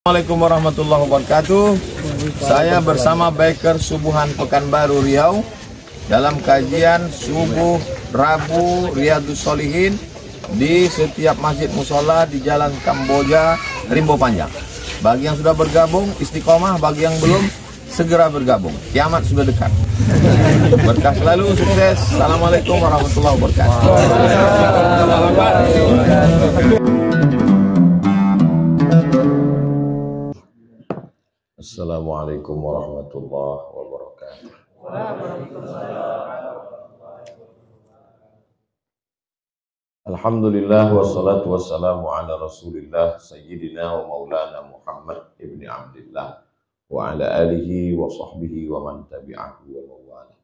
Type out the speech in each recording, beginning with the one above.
Assalamualaikum warahmatullahi wabarakatuh. Saya bersama Biker Subuhan Pekanbaru Riau dalam kajian subuh Rabu Riyadhus Shalihin di setiap masjid musola di Jalan Kamboja, Rimbo Panjang. Bagi yang sudah bergabung istiqomah, bagi yang belum segera bergabung. Kiamat sudah dekat. Berkah selalu, sukses. Assalamualaikum warahmatullahi wabarakatuh. Assalamualaikum warahmatullahi wabarakatuh. Alhamdulillah wassalatu wassalamu ala Rasulillah Sayyidina wa Maulana Muhammad ibni Abdillah wa ala alihi wa sahbihi wa man tabi'ahu wa mawala.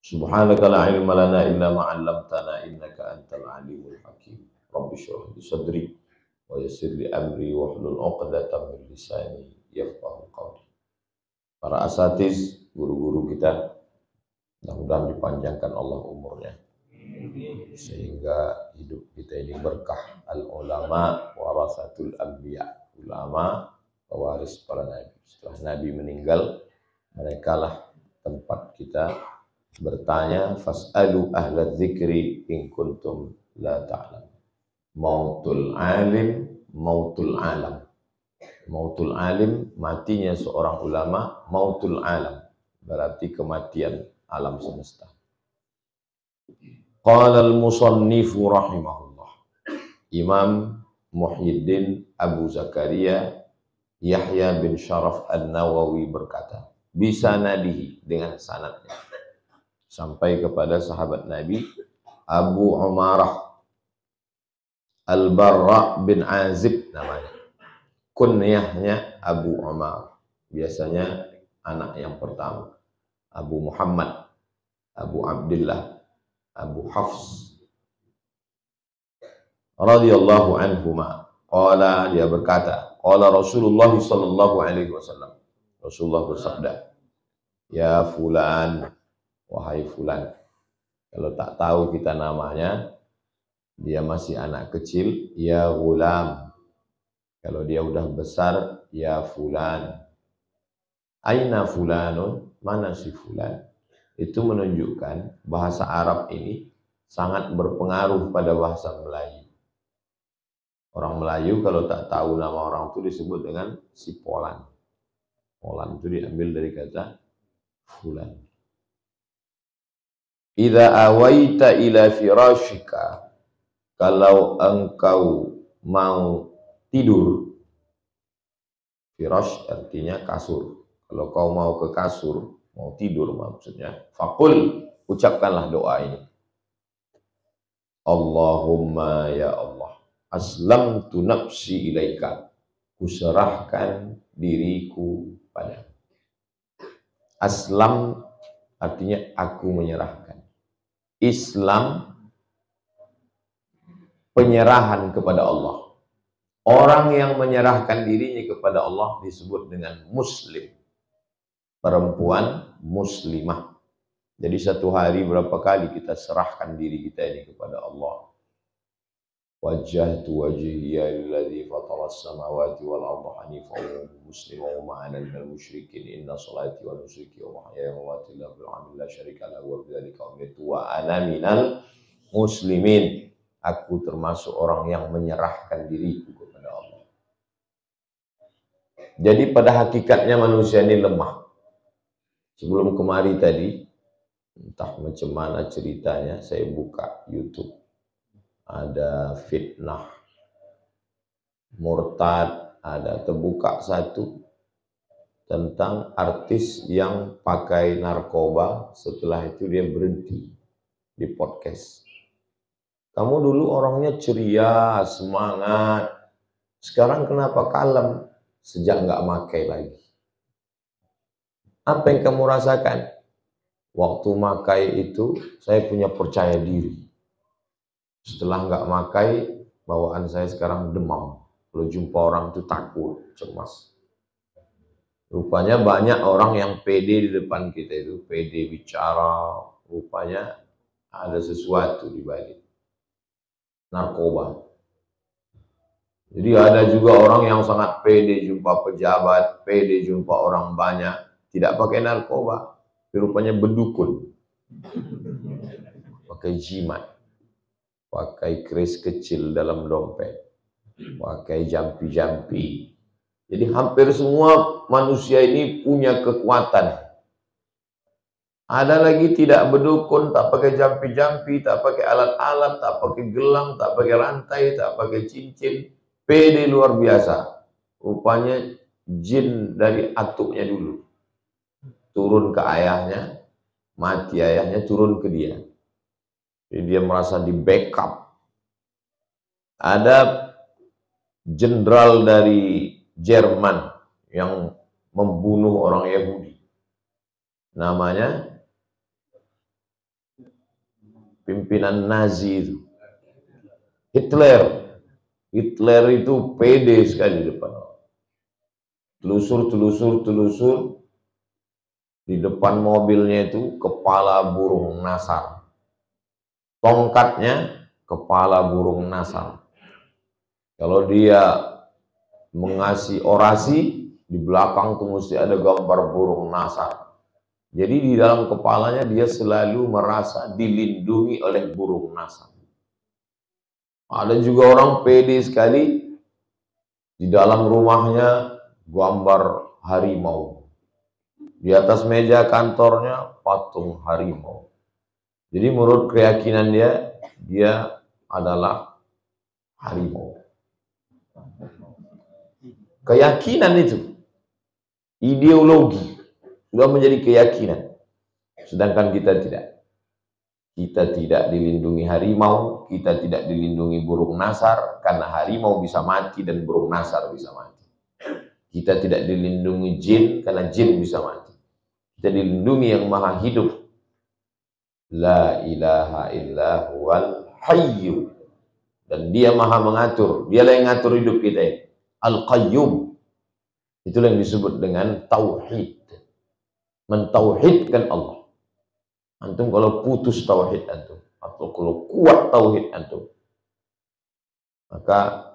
Subhanaka la ilma lana illa ma 'allamtana innaka antal alimul hakim. Rabbi shrah li sadri wa yassir li amri wa hlul 'uqdatam min lisani yafqahu qawli. Para asatiz, guru-guru kita, mudah-mudahan dipanjangkan Allah umurnya sehingga hidup kita ini berkah. Al ulama warasatul anbiya, ulama pewaris para nabi. Setelah nabi meninggal, merekalah tempat kita bertanya. Fas'alu ahla dzikri in kuntum la ta'lam. Mautul alim, mautul alam. Mautul alim, matinya seorang ulama. Mautul alam, berarti kematian alam semesta. Qala al-musannifu rahimahullah, Imam Muhyiddin Abu Zakaria Yahya bin Sharaf An-Nawawi berkata, bisa nadihi, dengan sanadnya sampai kepada sahabat Nabi Abu Umarah Al-Barra bin Azib namanya. Kunyahnya Abu Umar, biasanya anak yang pertama. Abu Muhammad, Abu Abdullah, Abu Hafs radhiyallahu anhuma. Qala, dia berkata, qala Rasulullah sallallahu alaihi wasallam, Rasulullah bersabda, ya fulan, wahai fulan. Kalau tak tahu kita namanya, dia masih anak kecil, ya gulam. Kalau dia udah besar, ya fulan. Aina fulanun, mana si fulan? Itu menunjukkan bahasa Arab ini sangat berpengaruh pada bahasa Melayu. Orang Melayu kalau tak tahu nama orang itu disebut dengan si Polan. Polan itu diambil dari kata fulan. Idza awaita ila firashika, kalau engkau mau tidur. Firash artinya kasur. Kalau kau mau ke kasur, mau tidur maksudnya, faqul, ucapkanlah doa ini. Allahumma ya Allah, aslamtu nafsi ilaika, kuserahkan diriku padamu. Aslam artinya aku menyerahkan. Islam, penyerahan kepada Allah. Orang yang menyerahkan dirinya kepada Allah disebut dengan muslim. Perempuan muslimah. Jadi satu hari berapa kali kita serahkan diri kita ini kepada Allah. Wajjahtu wajhiya lilladzi fataras samawati wal arda hanifan musliman wa ma ana minal musyrikin inna salati wa nusuki wa mahyaya wa mamati lillahi rabbil alamin la syarika lahu wa bidzalika umirtu wa ana minal muslimin. Aku termasuk orang yang menyerahkan diriku kepada Allah. Jadi pada hakikatnya manusia ini lemah. Sebelum kemari tadi, entah macam mana ceritanya, saya buka YouTube. Ada fitnah, murtad, ada terbuka satu tentang artis yang pakai narkoba, setelah itu dia berhenti di podcast. Kamu dulu orangnya ceria, semangat, sekarang kenapa kalem sejak nggak makai lagi? Apa yang kamu rasakan? Waktu makai itu saya punya percaya diri. Setelah nggak makai, bawaan saya sekarang demam. Kalau jumpa orang itu takut, cemas. Rupanya banyak orang yang pede di depan kita itu, pede bicara, rupanya ada sesuatu di balik. Narkoba. Jadi ada juga orang yang sangat pede jumpa pejabat, pede jumpa orang banyak, tidak pakai narkoba, rupanya bedukun, pakai jimat, pakai keris kecil dalam dompet, pakai jampi-jampi. Jadi hampir semua manusia ini punya kekuatan. Ada lagi tidak bedukun, tak pakai jampi-jampi, tak pakai alat-alat, tak pakai gelang, tak pakai rantai, tak pakai cincin. Pede luar biasa. Rupanya jin dari atuknya dulu. Turun ke ayahnya, mati ayahnya, turun ke dia. Jadi dia merasa di backup. Ada jenderal dari Jerman yang membunuh orang Yahudi. Namanya pimpinan Nazi itu. Hitler. Hitler itu pede sekali di depan. Telusur. Di depan mobilnya itu kepala burung nasar. Tongkatnya kepala burung nasar. Kalau dia mengasih orasi, di belakang tuh mesti ada gambar burung nasar. Jadi di dalam kepalanya dia selalu merasa dilindungi oleh burung nasar. Ada juga orang pede sekali, di dalam rumahnya gambar harimau. Di atas meja kantornya patung harimau. Jadi menurut keyakinan dia adalah harimau. Keyakinan itu, ideologi, sudah menjadi keyakinan. Sedangkan kita tidak. Kita tidak dilindungi harimau, kita tidak dilindungi burung nasar, karena harimau bisa mati dan burung nasar bisa mati. Kita tidak dilindungi jin, karena jin bisa mati. Kita dilindungi yang maha hidup. La ilaha illa huwal hayyu. Dan dia maha mengatur, dialah yang ngatur hidup kita ini. Al-Qayyum. Itulah yang disebut dengan tauhid. Mentauhidkan Allah. Antum kalau putus tauhid antum, atau kalau kuat tauhid antum, maka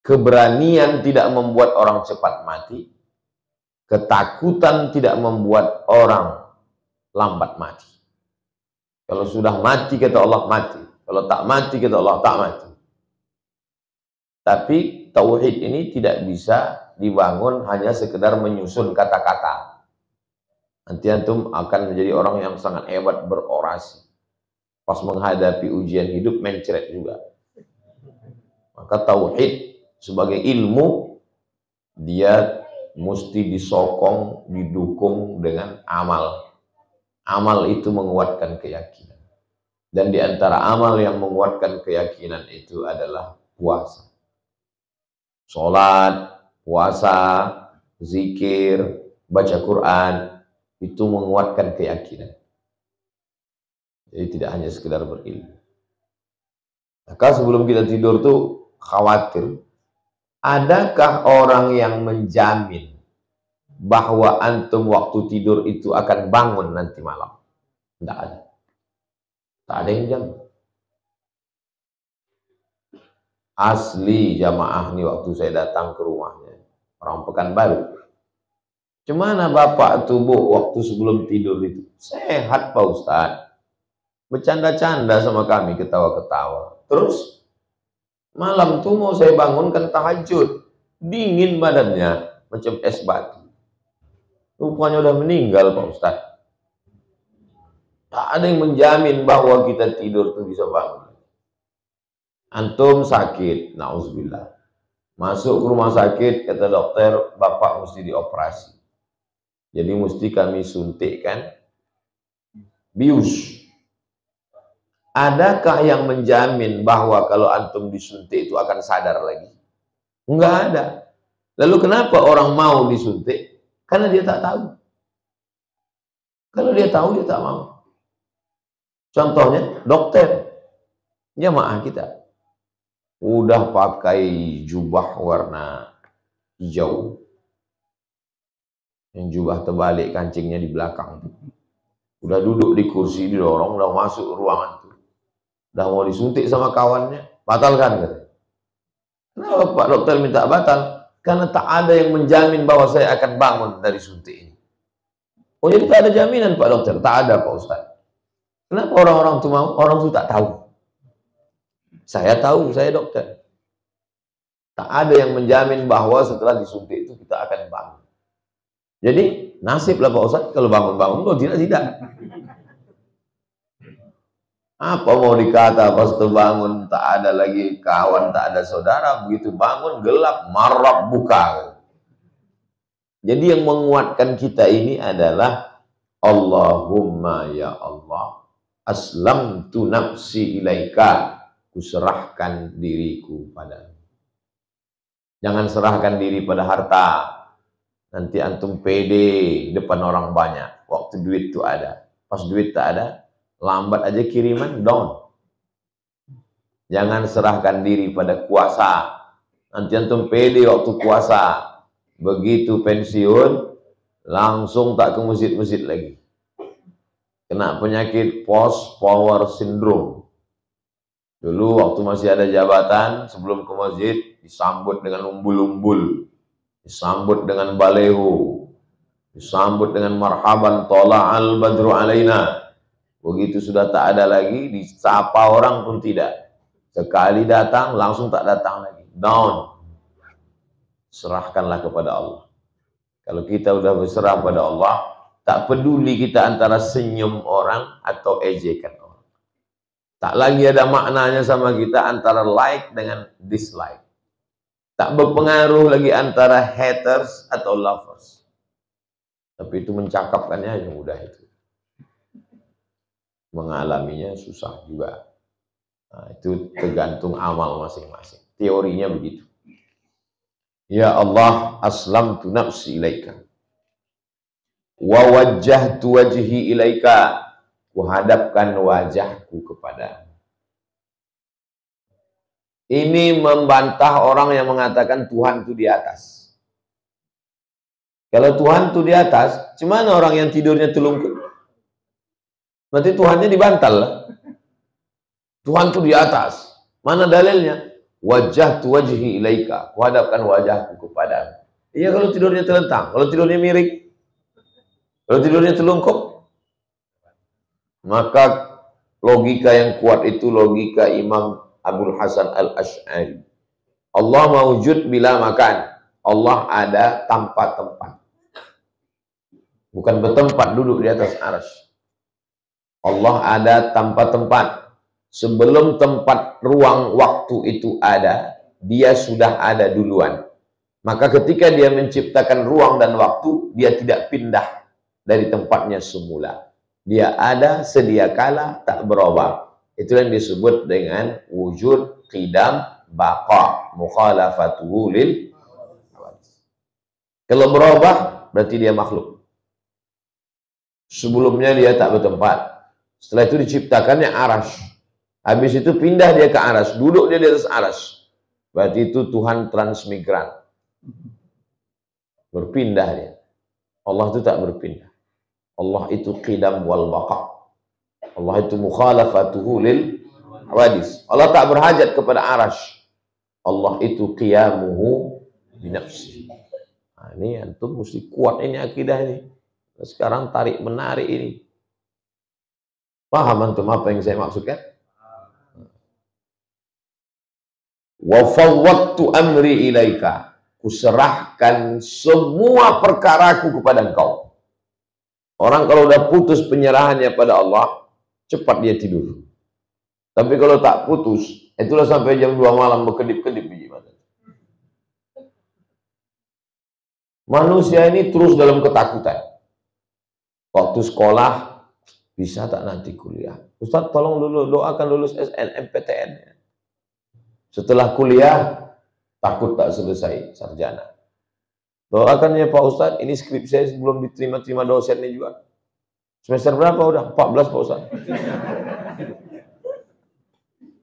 keberanian tidak membuat orang cepat mati, ketakutan tidak membuat orang lambat mati. Kalau sudah mati kata Allah mati, kalau tak mati kata Allah tak mati. Tapi tauhid ini tidak bisa dibangun hanya sekedar menyusun kata-kata. Nanti antum akan menjadi orang yang sangat hebat berorasi. Pas menghadapi ujian hidup mencret juga. Maka tauhid sebagai ilmu, dia mesti disokong, didukung dengan amal. Amal itu menguatkan keyakinan. Dan di antara amal yang menguatkan keyakinan itu adalah puasa. Sholat, puasa, zikir, baca Quran, itu menguatkan keyakinan. Jadi tidak hanya sekedar berilmu. Maka sebelum kita tidur tuh khawatir, adakah orang yang menjamin bahwa antum waktu tidur itu akan bangun nanti malam? Tidak ada. Tak ada yang jamin. Asli jamaah nih waktu saya datang ke rumahnya, orang Pekanbaru. Gimana Bapak tuh Bu waktu sebelum tidur itu? Sehat Pak Ustadz. Bercanda-canda sama kami, ketawa-ketawa. Terus malam tuh mau saya bangunkan tahajud. Dingin badannya, macam es batu. Rupanya udah meninggal Pak Ustadz. Tak ada yang menjamin bahwa kita tidur tuh bisa bangun. Antum sakit, na'udzubillah. Masuk ke rumah sakit, kata dokter, Bapak mesti dioperasi. Jadi mesti kami suntikkan bius. Adakah yang menjamin bahwa kalau antum disuntik itu akan sadar lagi? Enggak ada. Lalu kenapa orang mau disuntik? Karena dia tak tahu. Kalau dia tahu, dia tak mau. Contohnya, dokter, jamaah kita. Udah pakai jubah warna hijau. Yang jubah terbalik, kancingnya di belakang. Udah duduk di kursi, didorong, udah masuk ruangan tuh. Udah mau disuntik sama kawannya. batalkan. Kenapa Pak Dokter minta batal? Karena tak ada yang menjamin bahwa saya akan bangun dari suntik ini. Oh, jadi tak ada jaminan Pak Dokter? Tak ada Pak Ustaz. Kenapa orang-orang itu mau? Orang itu tak tahu. Saya tahu, saya dokter. Tak ada yang menjamin bahwa setelah disuntik itu kita akan bangun. Jadi nasib lah Pak Ustaz, kalau bangun-bangun, kalau tidak. Apa mau dikata pas terbangun, tak ada lagi kawan, tak ada saudara, begitu bangun gelap, marab buka. Jadi yang menguatkan kita ini adalah Allahumma ya Allah, aslamtu nafsi ilaika, kuserahkan diriku padamu. Jangan serahkan diri pada harta. Nanti antum pede depan orang banyak. Waktu duit itu ada. Pas duit tak ada, lambat aja kiriman, down. Jangan serahkan diri pada kuasa. Nanti antum pede waktu kuasa. Begitu pensiun, langsung tak ke masjid-masjid lagi. Kena penyakit post power syndrome. Dulu waktu masih ada jabatan, sebelum ke masjid, disambut dengan umbul-umbul, disambut dengan baleho, disambut dengan marhaban tola'al badru alaina. Begitu sudah tak ada lagi, disapa orang pun tidak. Sekali datang, langsung tak datang lagi. Down. Serahkanlah kepada Allah. Kalau kita sudah berserah pada Allah, tak peduli kita antara senyum orang atau ejekan orang. Tak lagi ada maknanya sama kita antara like dengan dislike. Tak berpengaruh lagi antara haters atau lovers. Tapi itu mencakapkannya yang mudah itu. Mengalaminya susah juga. Nah, itu tergantung amal masing-masing. Teorinya begitu. Ya Allah, aslamtu nafsi ilaika. Wa wajjahtu wajhi ilaika. Kuhadapkan wajahku kepada. Ini membantah orang yang mengatakan Tuhan itu di atas. Kalau Tuhan itu di atas, gimana orang yang tidurnya telungkup? Berarti Tuhannya dibantal lah. Tuhan itu di atas. Mana dalilnya? Wajjahtu wajhi ilaika. Kuhadapkan wajahku kepada. Iya kalau tidurnya telentang, kalau tidurnya miring, kalau tidurnya telungkup. Maka logika yang kuat itu logika Imam Abdul Hasan Al-Asy'ari. Allah mawujud bila makan. Allah ada tanpa tempat. Bukan bertempat duduk di atas arsy. Allah ada tanpa tempat. Sebelum tempat, ruang, waktu itu ada, dia sudah ada duluan. Maka ketika dia menciptakan ruang dan waktu, dia tidak pindah dari tempatnya semula. Dia ada sedia kala, tak berubah. Itu yang disebut dengan wujud, qidam, baqa, mukhalafatuhu lil hawadits. Kalau berubah, berarti dia makhluk. Sebelumnya dia tak bertempat. Setelah itu diciptakannya arsy. Habis itu pindah dia ke arsy, duduk dia di atas arsy. Berarti itu Tuhan transmigran. Berpindah dia. Allah itu tak berpindah. Allah itu qidam wal baqa. Allah itu mukhalafatuhu lil hawadits. Allah tak berhajat kepada arsy. Allah itu qiyamuhu binafsi. Nah, ini antum mesti kuat ini akidah ini. Sekarang tarik menarik ini. Paham antum apa yang saya maksudkan? Wa fawwadtu amri ilaika. Kuserahkan semua perkaraku kepada engkau. Orang kalau udah putus penyerahannya pada Allah, cepat dia tidur. Tapi kalau tak putus, itulah sampai jam 2 malam berkedip-kedip biji mata. Manusia ini terus dalam ketakutan. Waktu sekolah, bisa tak nanti kuliah? Ustaz tolong dulu doakan lulus SNMPTN. Setelah kuliah, takut tak selesai sarjana. Doakan ya Pak Ustaz, ini skrip saya sebelum diterima-terima dosennya juga. Semester berapa udah? 14 Pak Ustaz.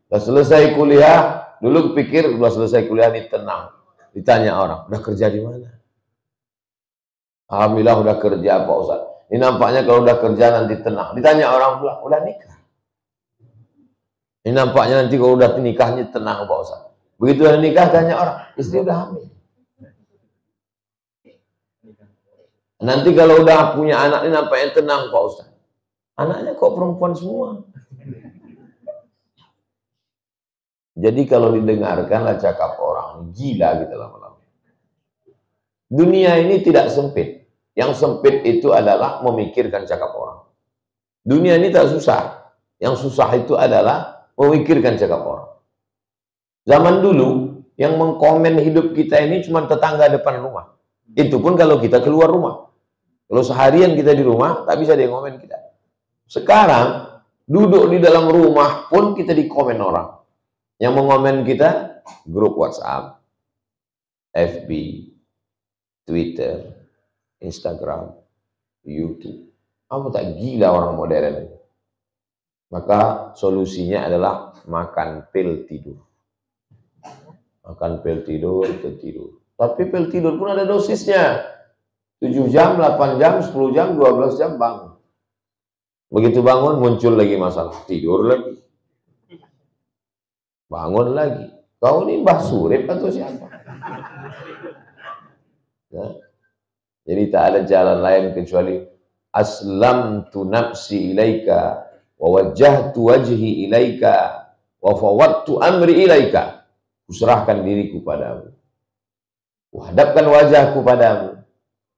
Udah selesai kuliah, dulu pikir udah selesai kuliah ini tenang. Ditanya orang, udah kerja di mana? Alhamdulillah udah kerja Pak Ustaz. Ini nampaknya kalau udah kerja nanti tenang. Ditanya orang pula, udah nikah? Ini nampaknya nanti kalau udah nikahnya tenang Pak Ustaz. Begitu udah nikah tanya orang, istri udah hamil. Nanti kalau udah punya anak ini nampaknya tenang Pak Ustaz. Anaknya kok perempuan semua. Jadi kalau didengarkanlah cakap orang, gila gitu lama-lama. Dunia ini tidak sempit. Yang sempit itu adalah memikirkan cakap orang. Dunia ini tak susah. Yang susah itu adalah memikirkan cakap orang. Zaman dulu, yang mengkomen hidup kita ini cuma tetangga depan rumah. Itu pun kalau kita keluar rumah. Kalau seharian kita di rumah, tak bisa dia ngomen kita. Sekarang, duduk di dalam rumah pun kita dikomen orang. Yang mengomen kita, grup WhatsApp, FB, Twitter, Instagram, YouTube. Kamu tak gila orang modern. Maka solusinya adalah makan pil tidur. Makan pil tidur, tidur. Tapi pil tidur pun ada dosisnya. 7 jam, 8 jam, 10 jam, 12 jam bangun. Begitu bangun muncul lagi masalah. Tidur lagi. Bangun lagi. Kau ini Mbah Surip atau siapa? Ya. Jadi tak ada jalan lain kecuali aslamtu nafsi ilaika wa wajjahtu wajhi ilaika wa fawwadtu amri ilaika. Kuserahkan diriku padamu. Kuhadapkan wajahku padamu.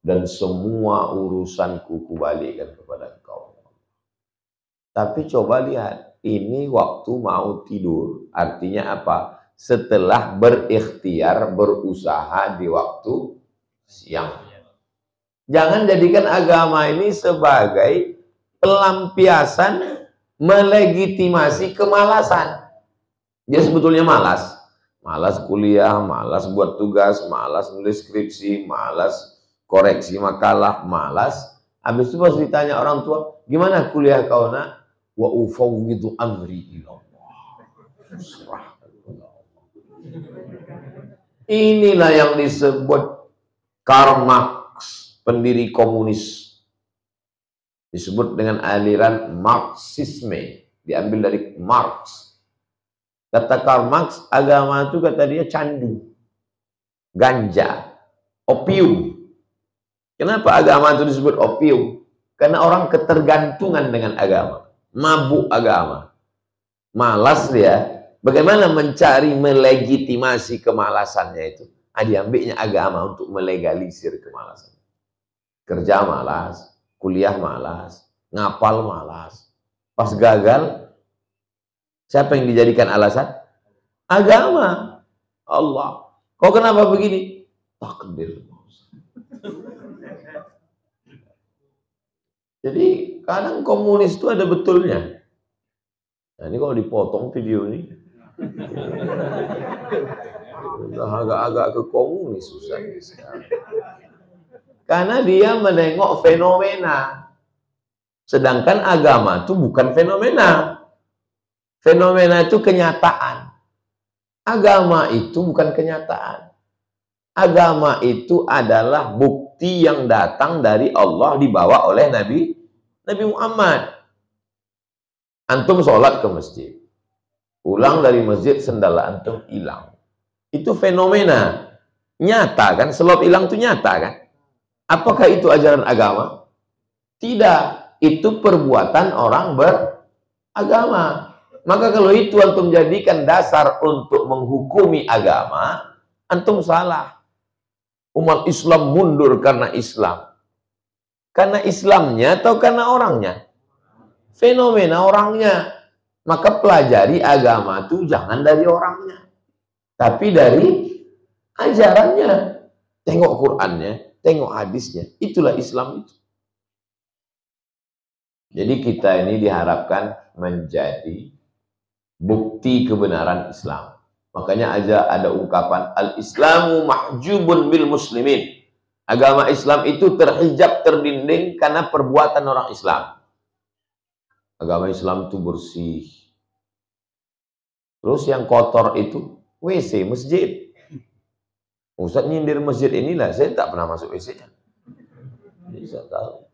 Dan semua urusanku kubalikan kepada engkau. Tapi coba lihat, ini waktu mau tidur. Artinya apa? Setelah berikhtiar, berusaha di waktu siang. Jangan jadikan agama ini sebagai pelampiasan melegitimasi kemalasan. Dia sebetulnya malas. Malas kuliah, malas buat tugas, malas nulis skripsi, malas koreksi makalah, malas. Habis itu pas ditanya orang tua, gimana kuliah kau nak? Wa ufawwidu amri ilallah. Inilah yang disebut Karl Marx, pendiri komunis. Disebut dengan aliran Marxisme, diambil dari Marx. Kata Karl Marx, agama itu kata dia candu, ganja, opium. Kenapa agama itu disebut opium? Karena orang ketergantungan dengan agama. Mabuk agama. Malas dia. Bagaimana mencari melegitimasi kemalasannya itu? Diambilnya agama untuk melegalisir kemalasan. Kerja malas, kuliah malas, ngapal malas. Pas gagal, siapa yang dijadikan alasan? Agama. Allah. Kok kenapa begini? Takdir. Jadi kadang komunis itu ada betulnya. Nah ini kalau dipotong video ini, udah agak-agak ke komunis susah. Karena dia menengok fenomena. Sedangkan agama itu bukan fenomena. Fenomena itu kenyataan. Agama itu bukan kenyataan. Agama itu adalah bukti yang datang dari Allah dibawa oleh Nabi Muhammad. Antum sholat ke masjid, pulang dari masjid sendal antum hilang. Itu fenomena nyata kan? Selop hilang itu nyata kan? Apakah itu ajaran agama? Tidak, itu perbuatan orang beragama. Maka kalau itu antum jadikan dasar untuk menghukumi agama, antum salah. Umat Islam mundur karena Islam. Karena Islamnya atau karena orangnya? Fenomena orangnya. Maka pelajari agama itu jangan dari orangnya, tapi dari ajarannya. Tengok Qur'annya, tengok hadisnya. Itulah Islam itu. Jadi kita ini diharapkan menjadi bukti kebenaran Islam. Makanya ada ungkapan al-Islamu mahjubun bil muslimin. Agama Islam itu terhijab, terdinding karena perbuatan orang Islam. Agama Islam itu bersih. Terus yang kotor itu WC masjid. Ustaz nyindir masjid inilah, saya tak pernah masuk WC-nya. Jadi saya tahu.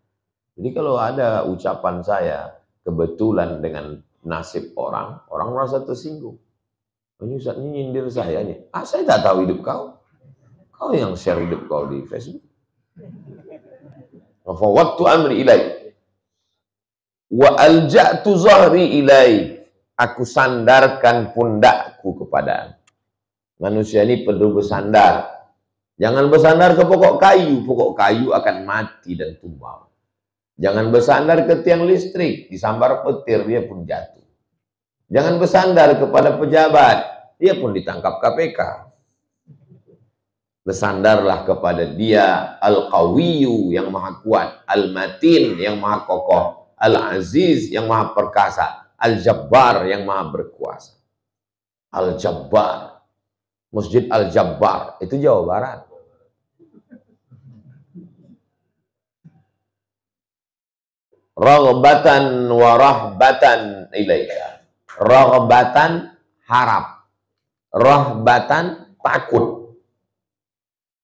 Jadi kalau ada ucapan saya kebetulan dengan nasib orang, orang merasa tersinggung. Ini Ustaz ini nyindir saya nih. Ah, saya tak tahu hidup kau. Kau yang share hidup kau di Facebook. Fa waktu amri ilai. Wa alja'tu zahri ilai. Aku sandarkan pundakku kepada. Manusia ini perlu bersandar. Jangan bersandar ke pokok kayu. Pokok kayu akan mati dan tumbang. Jangan bersandar ke tiang listrik. Disambar petir, dia pun jatuh. Jangan bersandar kepada pejabat, dia pun ditangkap KPK. Bersandarlah kepada dia, Al-Qawiyyu yang maha kuat, Al-Matin yang maha kokoh, Al-Aziz yang maha perkasa, Al-Jabbar yang maha berkuasa. Al-Jabbar, Masjid Al-Jabbar, itu Jawa Barat. Raghbatan wa rahbatan ilaika. Raghbatan harap, rahbatan takut.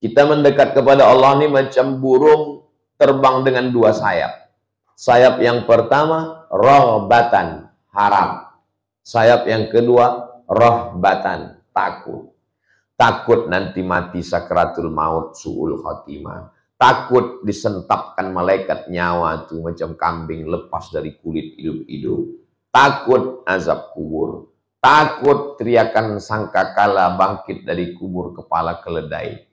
Kita mendekat kepada Allah ini macam burung terbang dengan dua sayap. Sayap yang pertama raghbatan harap. Sayap yang kedua rahbatan takut. Takut nanti mati sakratul maut, su'ul khatimah. Takut disentapkan malaikat nyawa tuh macam kambing lepas dari kulit hidup-hidup. Takut azab kubur. Takut teriakan sangkakala bangkit dari kubur kepala keledai.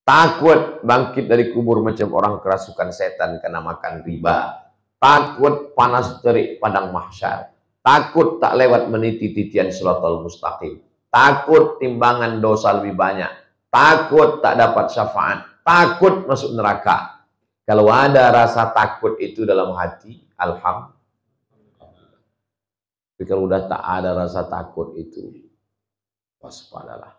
Takut bangkit dari kubur macam orang kerasukan setan karena makan riba. Takut panas terik padang mahsyar. Takut tak lewat meniti titian siratal mustaqim. Takut timbangan dosa lebih banyak. Takut tak dapat syafaat. Takut masuk neraka. Kalau ada rasa takut itu dalam hati, alhamdulillah. Tapi kalau udah tak ada rasa takut itu, waspadalah.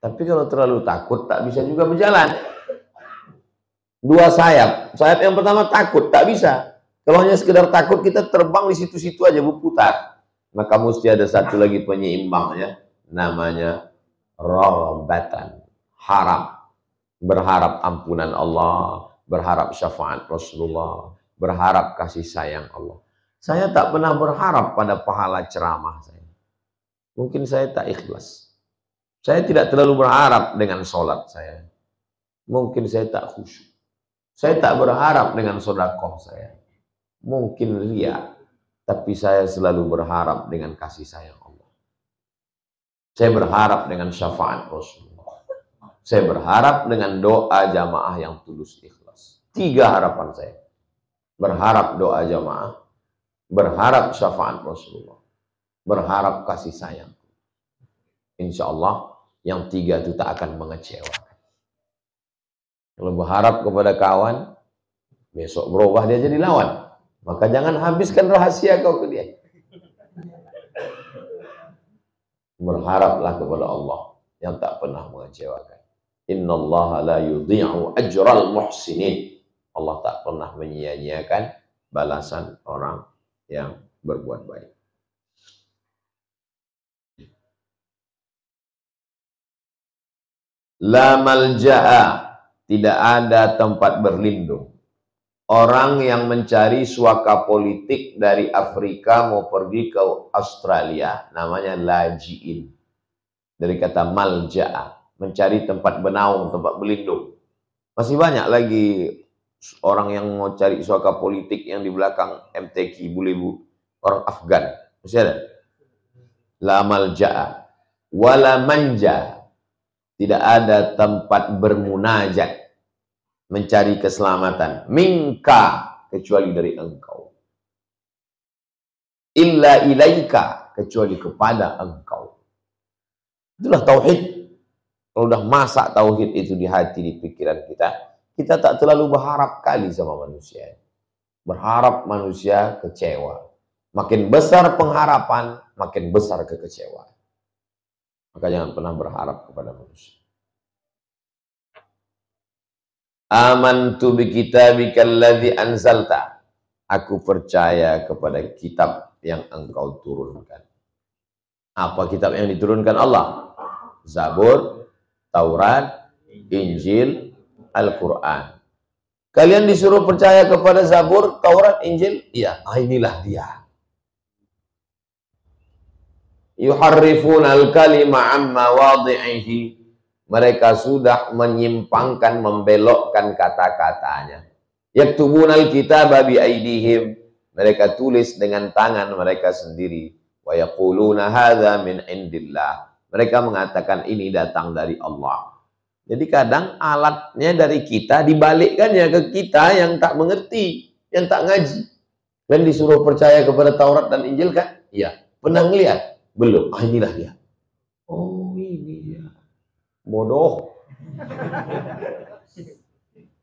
Tapi kalau terlalu takut, tak bisa juga berjalan. Dua sayap. Sayap yang pertama takut, tak bisa. Kalau hanya sekedar takut, kita terbang di situ-situ aja berputar. Maka mesti ada satu lagi penyeimbangnya, namanya raghbatan, harap. Berharap ampunan Allah, berharap syafaat Rasulullah, berharap kasih sayang Allah. Saya tak pernah berharap pada pahala ceramah saya. Mungkin saya tak ikhlas. Saya tidak terlalu berharap dengan sholat saya. Mungkin saya tak khusyuk. Saya tak berharap dengan sedekah saya. Mungkin riya. Tapi saya selalu berharap dengan kasih sayang Allah. Saya berharap dengan syafaat Rasulullah. Saya berharap dengan doa jamaah yang tulus ikhlas. 3 harapan saya. Berharap doa jamaah. Berharap syafaat Rasulullah. Berharap kasih sayang. Insya Allah yang 3 itu tak akan mengecewakan. Kalau berharap kepada kawan, besok berubah dia jadi lawan. Maka jangan habiskan rahasia kau ke dia. Berharaplah kepada Allah yang tak pernah mengecewakan. Innallaha la yudhi'u ajral muhsinin. Allah tak pernah menyia-nyiakan balasan orang yang berbuat baik. La malja'a, tidak ada tempat berlindung. Orang yang mencari suaka politik dari Afrika mau pergi ke Australia, namanya laji'in. Dari kata malja'a, mencari tempat bernaung, tempat berlindung. Masih banyak lagi orang yang mau cari suaka politik yang di belakang MTQ, Bulebu, orang Afgan. Masih ada? La malja'a, wala manja. Tidak ada tempat bermunajat, mencari keselamatan, minka, kecuali dari engkau. Illa ilaika, kecuali kepada engkau. Itulah tauhid. Kalau udah masak tauhid itu di hati, di pikiran kita, kita tak terlalu berharap kali sama manusia. Berharap manusia kecewa. Makin besar pengharapan, makin besar kekecewaan. Maka jangan pernah berharap kepada manusia. Amantu bi kitabikal ladzi anzalta. Aku percaya kepada kitab yang engkau turunkan. Apa kitab yang diturunkan Allah? Zabur, Taurat, Injil, Al-Quran. Kalian disuruh percaya kepada Zabur, Taurat, Injil? Iya, inilah dia. Yuharrifuna al-kalima amma wadhi'ihi. Mereka sudah menyimpangkan, membelokkan kata-katanya. Yaktubunal kitaba bi aidihim. Mereka tulis dengan tangan mereka sendiri. Wa yaquluna hadza min indillah. Mereka mengatakan ini datang dari Allah. Jadi kadang alatnya dari kita dibalikkannya ke kita yang tak mengerti, yang tak ngaji. Dan disuruh percaya kepada Taurat dan Injil kan? Iya. Pernah ngeliat? Belum. Inilah dia. Oh, ini dia. Bodoh.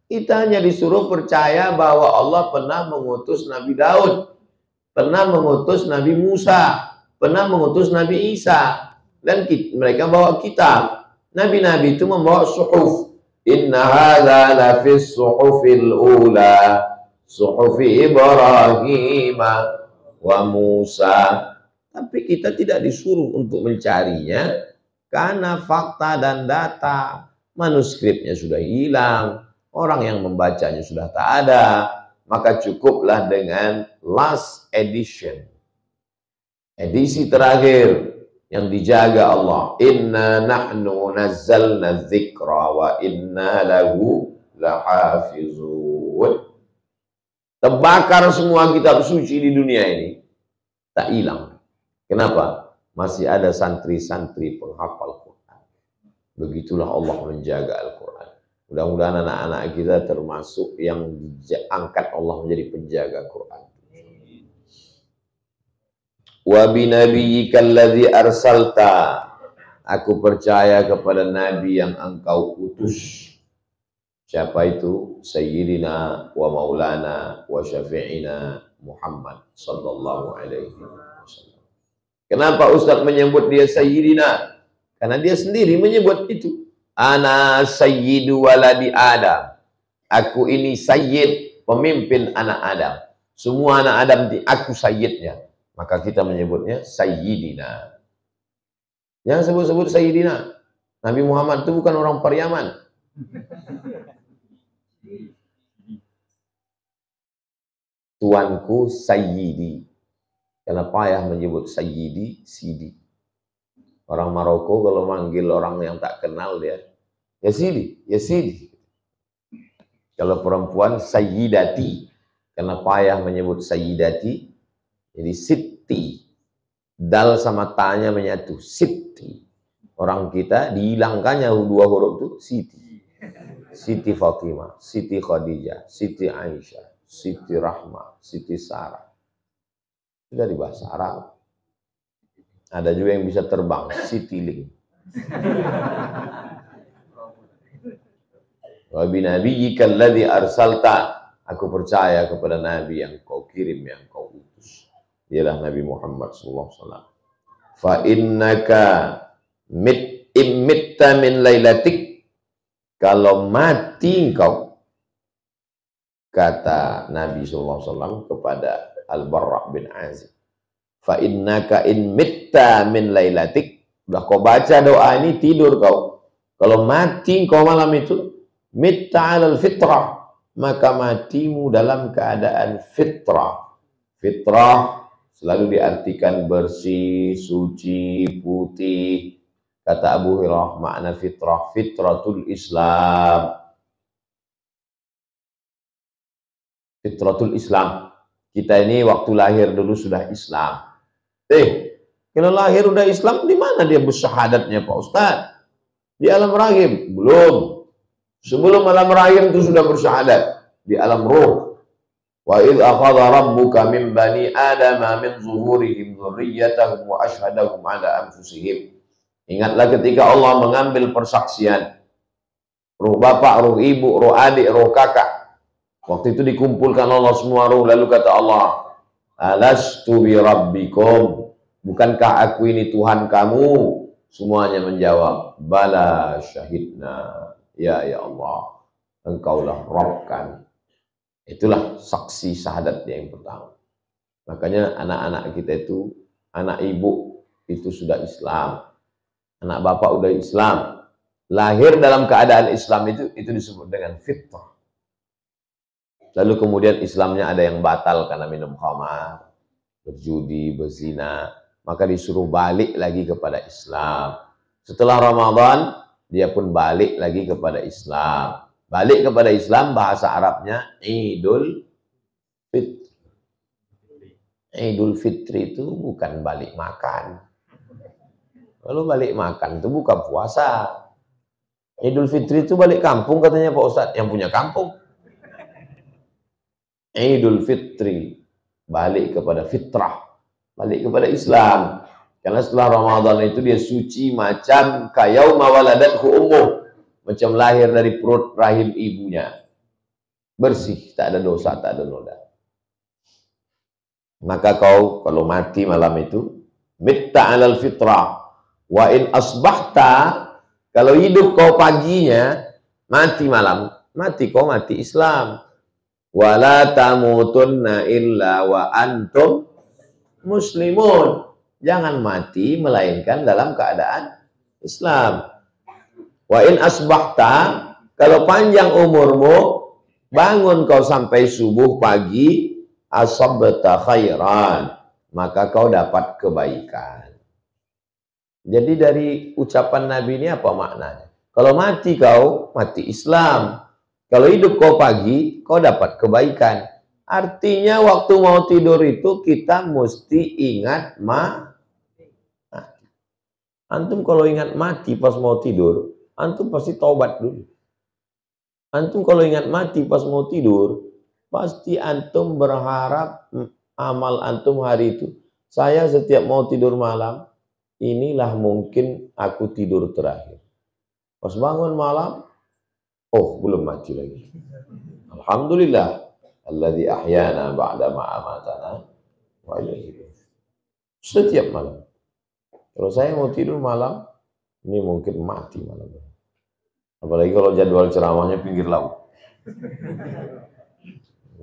Kita hanya disuruh percaya bahwa Allah pernah mengutus Nabi Daud, pernah mengutus Nabi Musa, pernah mengutus Nabi Isa, dan mereka bawa kitab. Nabi-nabi itu membawa suhuf. Inna hadza la fis suhufil ula, suhufi Ibrahim wa Musa. Tapi kita tidak disuruh untuk mencarinya karena fakta dan data manuskripnya sudah hilang, orang yang membacanya sudah tak ada, maka cukuplah dengan last edition, edisi terakhir yang dijaga Allah. Inna nahnu nazzalna dzikra wa inna lahu lahafizun. Terbakar semua kitab suci di dunia ini, tak hilang. Kenapa? Masih ada santri-santri penghafal Quran. Begitulah Allah menjaga Al-Quran. Mudah-mudahan anak-anak kita termasuk yang diangkat Allah menjadi penjaga Quran. Wa binabiyyikal ladzi arsalta. Aku percaya kepada nabi yang engkau utus. Siapa itu? Sayyidina wa maulana wa syafi'ina Muhammad sallallahu alaihi wasallam. Kenapa Ustaz menyebut dia Sayyidina? Karena dia sendiri menyebut itu. Ana sayyidu waladi Adam. Aku ini sayyid, pemimpin anak Adam. Semua anak Adam aku sayyidnya. Maka kita menyebutnya Sayyidina. Jangan sebut-sebut Sayyidina. Nabi Muhammad itu bukan orang Pariaman. Tuanku Sayyidi. Karena payah menyebut Sayyidi, Sidi. Orang Maroko kalau manggil orang yang tak kenal dia, ya Sidi, ya Sidi. Kalau perempuan Sayyidati. Karena payah menyebut Sayyidati, jadi Siti. Dal sama tanya menyatu, Siti. Orang kita dihilangkannya dua huruf itu Siti. Siti Fatimah, Siti Khadijah, Siti Aisyah, Siti Rahmah, Siti Sarah. Sudah di bahasa Arab. Ada juga yang bisa terbang, Citylink. Wa binabiyyikal ladzi arsalta. Aku percaya kepada nabi yang kau kirim, yang kau utus. Dialah Nabi Muhammad sallallahu alaihi wasallam. Fa innaka mitta min lailatik. Kalau mati engkau, kata Nabi sallallahu alaihi wasallam kepada Al-Barra bin Azib. Fa innaka in mitta min lailatik. Udah kau baca doa ini, tidur kau. Kalau mati kau malam itu, mitta 'alal fitrah, maka matimu dalam keadaan fitrah. Fitrah selalu diartikan bersih, suci, putih. Kata Abu Hurairah, makna fitrah, fitratul Islam. Fitratul Islam. Kita ini waktu lahir dulu sudah Islam. Kalau lahir udah Islam, di mana dia bersyahadatnya Pak Ustaz? Di alam rahim? Belum. Sebelum alam rahim itu sudah bersyahadat. Di alam ruh. Wa idh akhadha rabbuka min bani adama min zuhurihim dzurriyyatahum wa ashhadahum ala anfusihim. Ingatlah ketika Allah mengambil persaksian. Ruh bapak, ruh ibu, ruh adik, ruh kakak. Waktu itu dikumpulkan Allah semua ruh, lalu kata Allah, alastu bi rabbikum, bukankah aku ini Tuhan kamu? Semuanya menjawab, bala syahidna, ya Allah, engkaulah Rabb kami. Itulah saksi syahadat yang pertama. Makanya anak-anak kita itu, anak ibu itu sudah Islam, anak bapak udah Islam, lahir dalam keadaan Islam itu disebut dengan fitrah. Lalu kemudian Islamnya ada yang batal karena minum khamar, berjudi, berzina, maka disuruh balik lagi kepada Islam. Setelah Ramadan, dia pun balik lagi kepada Islam. Balik kepada Islam, bahasa Arabnya Idul Fitri. Idul Fitri itu bukan balik makan. Kalau balik makan itu bukan puasa. Idul Fitri itu balik kampung katanya Pak Ustadz, yang punya kampung. Idul Fitri, balik kepada fitrah, balik kepada Islam. Karena setelah Ramadan itu dia suci macam kayauma waladathu ummuh, macam lahir dari perut rahim ibunya. Bersih, tak ada dosa, tak ada noda. Maka kau kalau mati malam itu, mitta alal fitrah. Wa in asbahta, kalau hidup kau paginya, mati malam, mati kau mati Islam. Wala tamutunna illa wa antum muslimun. Jangan mati melainkan dalam keadaan Islam. Wa in asbahta, kalau panjang umurmu, bangun kau sampai subuh pagi, asabta khairan, maka kau dapat kebaikan. Jadi dari ucapan Nabi ini apa maknanya? Kalau mati kau, mati Islam. Kalau hidup kau pagi, kau dapat kebaikan. Artinya waktu mau tidur itu kita mesti ingat mati. Antum kalau ingat mati pas mau tidur, antum pasti taubat dulu. Antum kalau ingat mati pas mau tidur, pasti antum berharap amal antum hari itu. Saya setiap mau tidur malam, inilah mungkin aku tidur terakhir. Pas bangun malam, oh belum mati lagi. Alhamdulillah, alladzi ahyana ba'da ma amatana wa ilaihi. Setiap malam. Kalau saya mau tidur malam, ini mungkin mati malam. Apalagi kalau jadwal ceramahnya pinggir laut.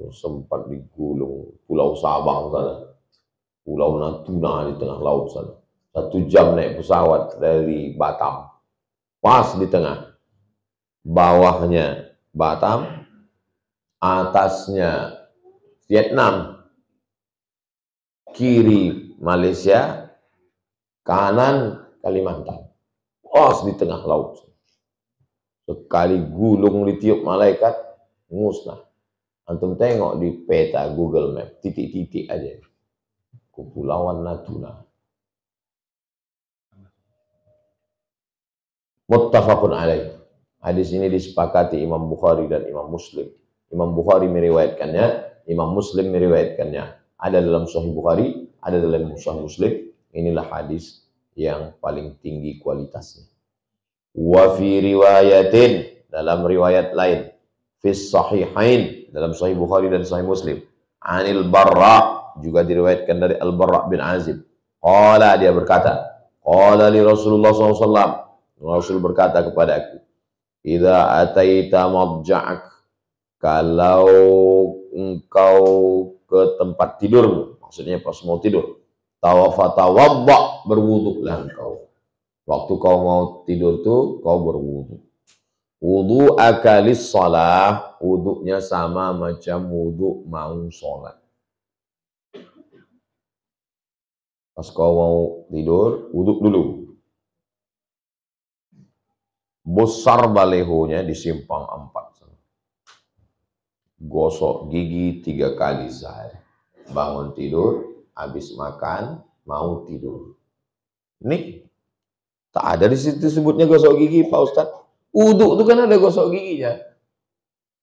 Sempat digulung Pulau Sabang sana, Pulau Natuna di tengah laut sana. 1 jam naik pesawat dari Batam, pas di tengah. Bawahnya Batam, atasnya Vietnam, kiri Malaysia, kanan Kalimantan, pas di tengah laut. Sekali gulung ditiup malaikat, musnah. Antum tengok di peta Google Map, titik-titik aja. Kepulauan Natuna. Muttafaqun alaih. Hadis ini disepakati Imam Bukhari dan Imam Muslim. Imam Bukhari meriwayatkannya, Imam Muslim meriwayatkannya. Ada dalam Sahih Bukhari, ada dalam Sahih Muslim. Inilah hadis yang paling tinggi kualitasnya. Wa fi riwayatin, dalam riwayat lain, fis sahihain, dalam Sahih Bukhari dan Sahih Muslim, anil Barra, juga diriwayatkan dari Al-Barra bin Azib. Qala, dia berkata, qala li Rasulullah SAW, Rasul berkata kepada aku, idza ataita madja'ak, kalau engkau ke tempat tidurmu, maksudnya pas mau tidur, tawadda, berwuduklah engkau. Waktu kau mau tidur tuh, kau berwudu. Wudu akalis salah, wuduknya sama macam wuduk mau sholat. Pas kau mau tidur, wuduk dulu. Besar balehonya di simpang 4. Gosok gigi 3 kali sehari. Bangun tidur, habis makan, mau tidur. Nih, tak ada di situ sebutnya gosok gigi, Pak Ustadz. Wuduk itu kan ada gosok giginya.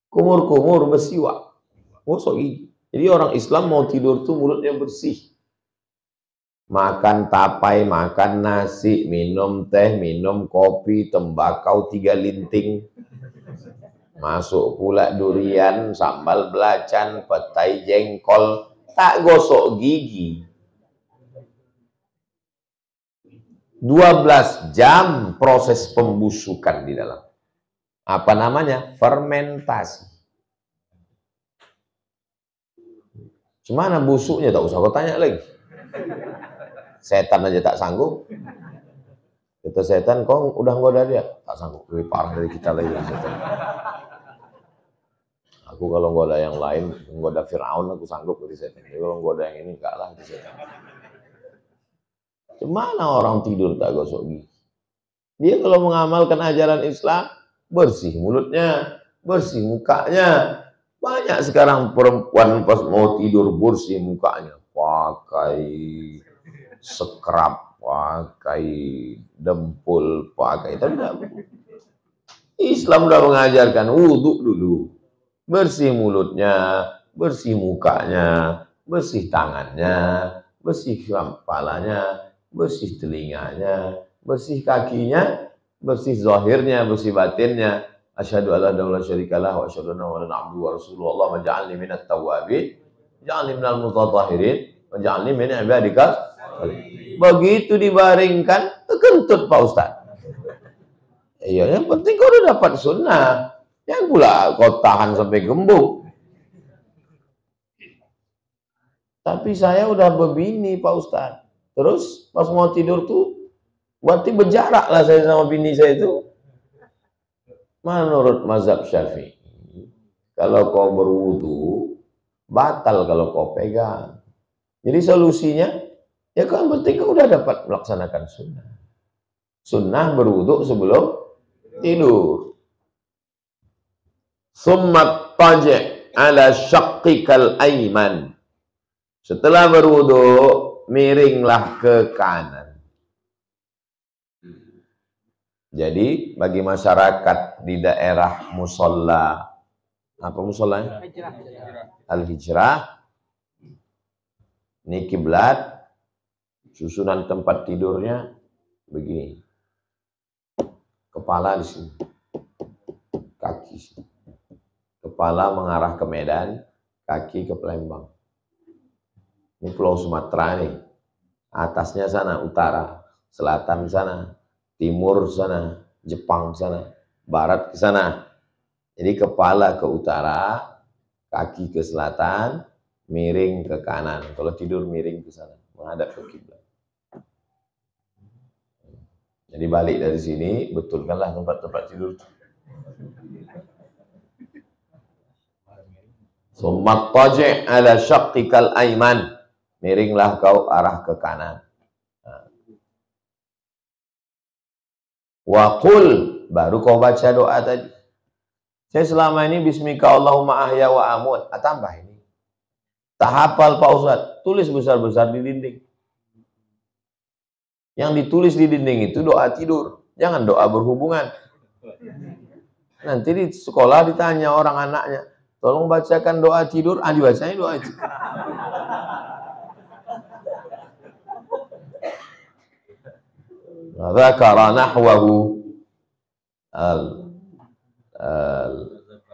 Kumur-kumur, bersiwak. Gosok gigi. Jadi orang Islam mau tidur tuh mulutnya bersih. Makan tapai, makan nasi, minum teh, minum kopi, tembakau 3 linting. Masuk pula durian, sambal belacan, petai jengkol. Tak gosok gigi. 12 jam proses pembusukan di dalam. Apa namanya? Fermentasi. Gimana busuknya? Tak usah kau tanya lagi. Setan aja tak sanggup. Kata setan, kau udah ngoda dia? Tak sanggup. Lebih parah dari kita lagi. Setan. Aku kalau goda yang lain, goda Fir'aun aku sanggup di setan. Tapi kalau goda yang ini enggak lah di setan. Gimana orang tidur tak gosok gigi? Dia kalau mengamalkan ajaran Islam, bersih mulutnya, bersih mukanya. Banyak sekarang perempuan pas mau tidur bersih mukanya. Pakai scrub, pakai dempul, pakai. Tapi tidak. Islam sudah mengajarkan wudhu dulu. Bersih mulutnya, bersih mukanya, bersih tangannya, bersih kepalanya, bersih telinganya, bersih kakinya, bersih zahirnya, bersih batinnya. Asyhadu alla ilaha syarikalah wa asyhadu anna muhammadan abduhu wa rasuluhu. Allahumma ja'alni minat tawwabin, ja'alni minal mutatahhirin, wa ja'alni min ibadika. Begitu dibaringkan, kentut Pak Ustaz. Iya, yang penting kau udah dapat sunnah. Jangan pula kau tahan sampai gembung. Tapi saya udah berbini Pak Ustaz. Terus pas mau tidur tuh, berarti berjarak lah saya sama bini saya itu. Menurut mazhab Syafi'i, kalau kau berwudu, batal kalau kau pegang. Jadi solusinya, ya kan penting kau udah dapat melaksanakan sunnah. Sunnah berwudu sebelum tidur. Summat taji' ala syaqqikal aiman. Setelah berwudu, miringlah ke kanan. Jadi bagi masyarakat di daerah musola, apa musolanya? Al-Hijrah. Ini kiblat, susunan tempat tidurnya begini. Kepala di sini, kaki sini. Kepala mengarah ke Medan, kaki ke Palembang. Ini Pulau Sumatera nih. Atasnya sana utara, selatan sana, timur sana, Jepang sana, barat ke sana. Jadi kepala ke utara, kaki ke selatan, miring ke kanan. Kalau tidur miring ke sana, menghadap ke kiblat. Jadi balik dari sini, betulkanlah tempat-tempat tidur. Summat taji' ala syaqqikal aiman. Miringlah kau arah ke kanan. Wa qul, baru kau baca doa tadi. Saya selama ini bismika Allahumma ahya wa amut. Tambah ini. Tak hafal Pak Ustaz, tulis besar-besar di dinding. Yang ditulis di dinding itu doa tidur. Jangan doa berhubungan. Nanti di sekolah ditanya orang anaknya, tolong bacakan doa tidur. Dibacanya doa itu. Dzakara nahwahu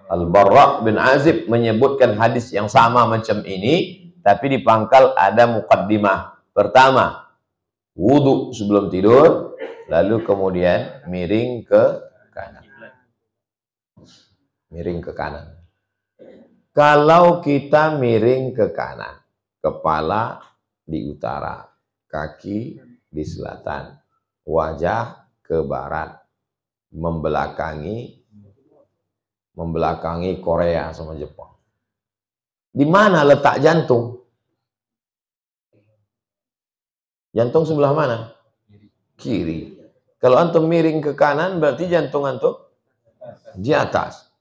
Al-Barra bin Azib menyebutkan hadis yang sama macam ini, tapi di pangkal ada muqaddimah. Pertama, wudu sebelum tidur, lalu kemudian miring ke kanan. Miring ke kanan. Kalau kita miring ke kanan, kepala di utara, kaki di selatan, wajah ke barat, membelakangi Korea sama Jepang. Di mana letak jantung? Jantung sebelah mana? Kiri. Kalau antum miring ke kanan, berarti jantung antum di atas.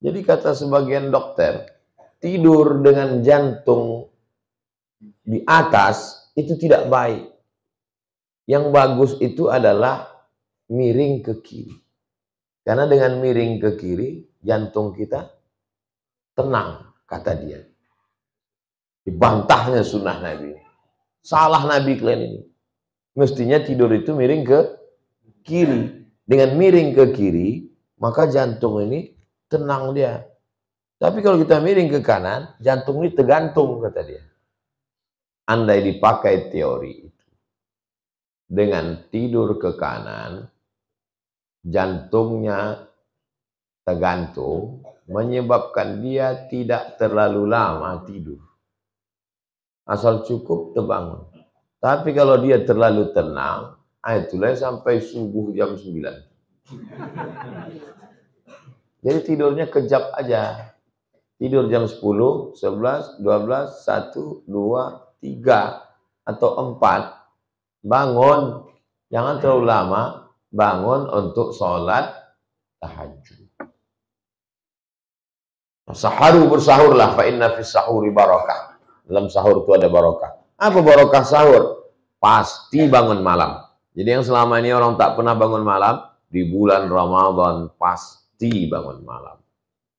Jadi kata sebagian dokter, tidur dengan jantung di atas itu tidak baik. Yang bagus itu adalah miring ke kiri. Karena dengan miring ke kiri, jantung kita tenang, kata dia. Dibantahnya sunnah Nabi. Salah Nabi kalian ini. Mestinya tidur itu miring ke kiri. Dengan miring ke kiri, maka jantung ini tenang dia. Tapi kalau kita miring ke kanan, jantung ini tergantung, kata dia. Andai dipakai teori itu, dengan tidur ke kanan, jantungnya tergantung, menyebabkan dia tidak terlalu lama tidur. Asal cukup terbangun. Tapi kalau dia terlalu tenang, itulah sampai subuh jam 9. Jadi tidurnya kejap aja. Tidur jam 10, 11, 12, 1, 2, 3, atau 4. Bangun. Jangan terlalu lama. Bangun untuk sholat tahajud. Saharu, bersahurlah. Fa inna fis sahuri barakah. Dalam sahur itu ada barakah. Apa barakah sahur? Pasti bangun malam. Jadi yang selama ini orang tak pernah bangun malam, di bulan Ramadan pasti bangun malam.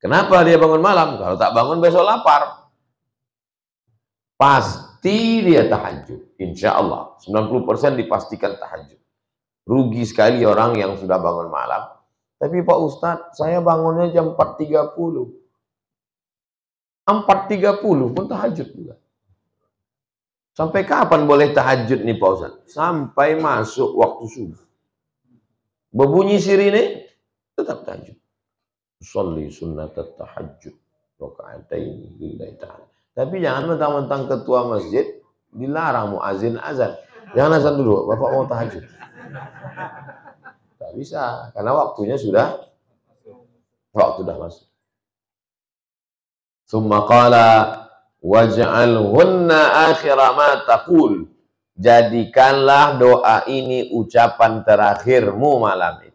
Kenapa dia bangun malam? Kalau tak bangun besok lapar. Pasti dia tahajud. Insya Allah. 90% dipastikan tahajud. Rugi sekali orang yang sudah bangun malam. Tapi Pak Ustadz, saya bangunnya jam 4.30. 4.30 pun tahajud juga. Sampai kapan boleh tahajud nih Pak Ustadz? Sampai masuk waktu subuh. Berbunyi sirine, tetap tahajud. Sholli sunnat tahajud raka'atain lillahi ta'ala. Tapi jangan mentang-mentang ketua masjid dilarang muazin azan. Jangan azan dulu, Bapak mau tahajud. Tak bisa, karena waktunya sudah masuk. Summa qala waj'alhunna akhira ma taqul. Jadikanlah doa ini ucapan terakhirmu malam itu.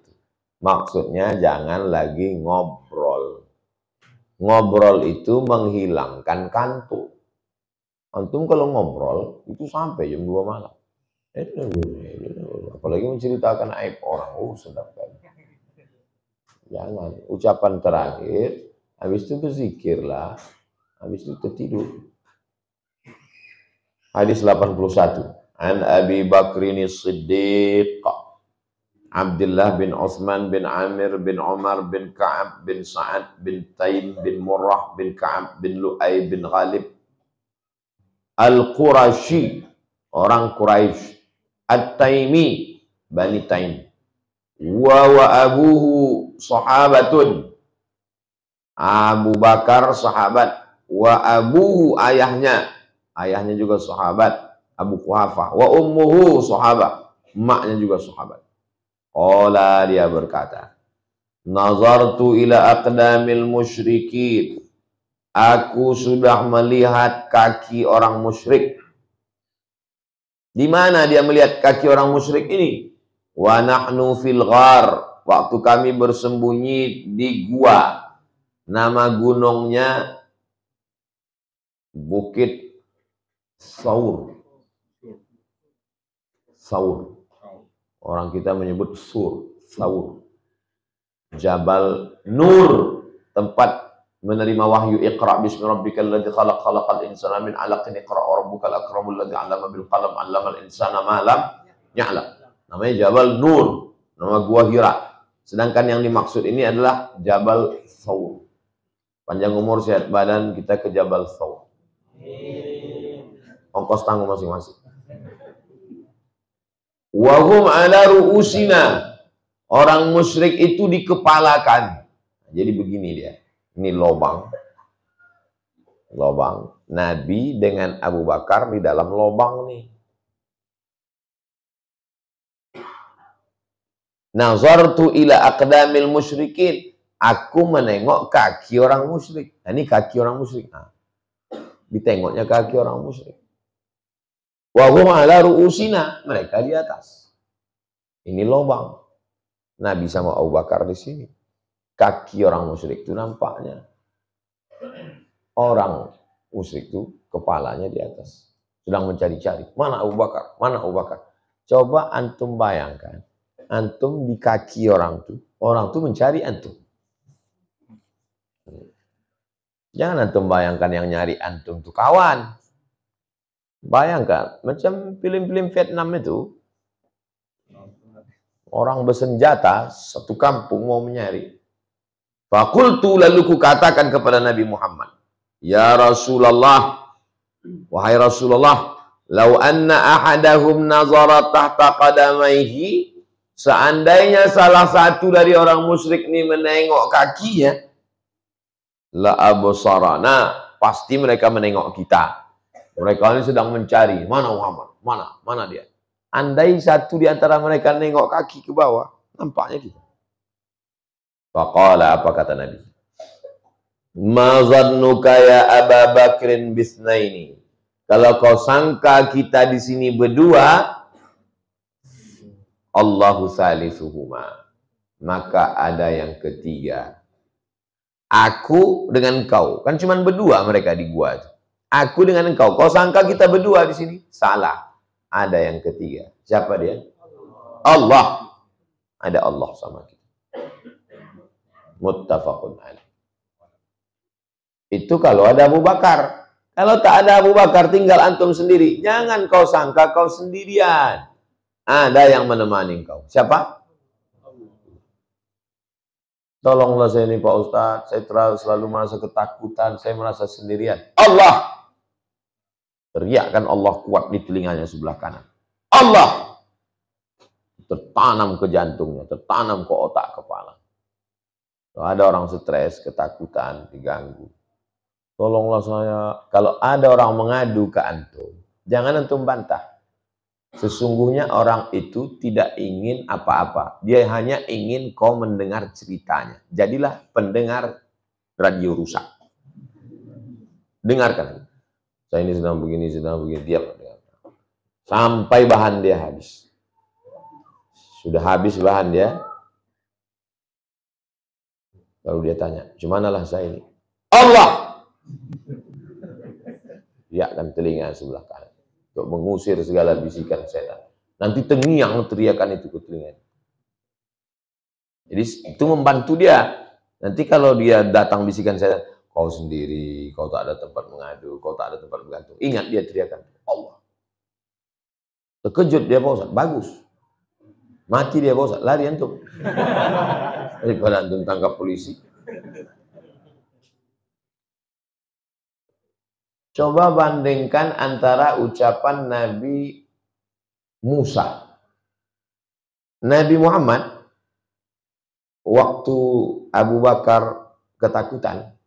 Maksudnya jangan lagi ngobrol. Ngobrol itu menghilangkan kantuk. Antum kalau ngobrol itu sampai jam 2 malam. Apalagi menceritakan aib orang. Sedap kan. Jangan. Ucapan terakhir. Habis itu berzikirlah. Habis itu tertidur. Hadis 81. An Abi Bakrin Siddiq. Abdullah bin Utsman bin Amir bin Umar bin Ka'ab bin Sa'ad bin Taim bin Murrah bin Ka'ab bin Lu'ay bin Ghalib Al-Qurashi, orang Quraisy, At-Taimi, Bani Taim, wa abuhu sahabatun, Abu Bakar sahabat, wa abuhu ayahnya juga sahabat, Abu Quhafah, wa ummuhu sahabat, emaknya juga sahabat. Qala, dia berkata, nazartu ila aqdamil musyrikin. Aku sudah melihat kaki orang musyrik. Di mana dia melihat kaki orang musyrik ini? Wa nahnu fil ghar. Waktu kami bersembunyi di gua. Nama gunungnya Bukit Saur. Saur. Orang kita menyebut Saur. Jabal Nur, tempat menerima wahyu. Iqra bismi rabbikal ladzi khalaq, khalaqal insana min 'alaqin, iqra rabbukal akramul ladzi 'allama bil qalam, 'allamal insana ma lam ya'lam. Namanya Jabal Nur, nama gua Hira. Sedangkan yang dimaksud ini adalah Jabal Saur. Panjang umur, sehat badan, kita ke Jabal Saur. Ongkos tanggung masing-masing. Wahum ala ru'usina. Orang musyrik itu dikepalakan. Jadi begini dia. Ini lobang. Nabi dengan Abu Bakar di dalam lobang nih. Nazartu ila aqdamil musyrikin. Aku menengok kaki orang musyrik. Nah, ini kaki orang musyrik. Nah, ditengoknya kaki orang musyrik. Wa hum ala ru'usina, mereka di atas. Ini lubang. Nabi sama Abu Bakar di sini. Kaki orang musyrik itu nampaknya. Orang musyrik itu kepalanya di atas. Sedang mencari-cari. Mana Abu Bakar? Mana Abu Bakar? Coba antum bayangkan. Antum di kaki orang itu mencari antum. Jangan antum bayangkan yang nyari antum itu kawan. Bayangkan, macam film-film Vietnam itu, orang bersenjata, satu kampung mau menyari. Fakultu, lalu ku katakan kepada Nabi Muhammad, ya Rasulullah, wahai Rasulullah, lau anna ahadahum nazara tahta qadamaihi, seandainya salah satu dari orang musyrik ini menengok kakinya, la absarana, pasti mereka menengok kita. Mereka ini sedang mencari, mana Muhammad? Mana dia? Andai satu di antara mereka nengok kaki ke bawah, nampaknya kita. Faqala, apa kata Nabi? Ma zannuka ya Aba Bakrin bisnaini. Kalau kau sangka kita di sini berdua, Allahu salisuhuma, maka ada yang ketiga. Aku dengan kau, kan cuma berdua mereka di gua. Aku dengan engkau. Kau sangka kita berdua di sini? Salah. Ada yang ketiga. Siapa dia? Allah. Ada Allah sama kita. Muttafaqun alaih. Itu kalau ada Abu Bakar. Kalau tak ada Abu Bakar, tinggal antum sendiri. Jangan kau sangka kau sendirian. Ada yang menemani kau. Siapa? Tolonglah saya ini Pak Ustadz. Saya selalu merasa ketakutan. Saya merasa sendirian. Allah. Teriakkan Allah kuat di telinganya sebelah kanan. Allah. Tertanam ke jantungnya. Tertanam ke otak kepala. Kalau ada orang stres, ketakutan, diganggu. Tolonglah saya. Kalau ada orang mengadu ke antum, jangan antum bantah. Sesungguhnya orang itu tidak ingin apa-apa. Dia hanya ingin kau mendengar ceritanya. Jadilah pendengar radio rusak. Dengarkan. Saya ini sedang begini, diam. Sampai bahan dia habis. Sudah habis bahan dia. Lalu dia tanya, "Cumanalah saya ini?" Allah! Ya kan telinga sebelah kanan untuk mengusir segala bisikan setan. Nanti tengiang teriakan itu ke telinga. Jadi itu membantu dia. Nanti kalau dia datang bisikan setan, kau sendiri, kau tak ada tempat mengadu, kau tak ada tempat bergantung. Ingat dia teriakan Allah. Terkejut dia Pak Ustaz, bagus. Mati dia Pak Ustaz, lari antum. Daripada antum tangkap polisi. Coba bandingkan antara ucapan Nabi Musa. Nabi Muhammad, waktu Abu Bakar ketakutan.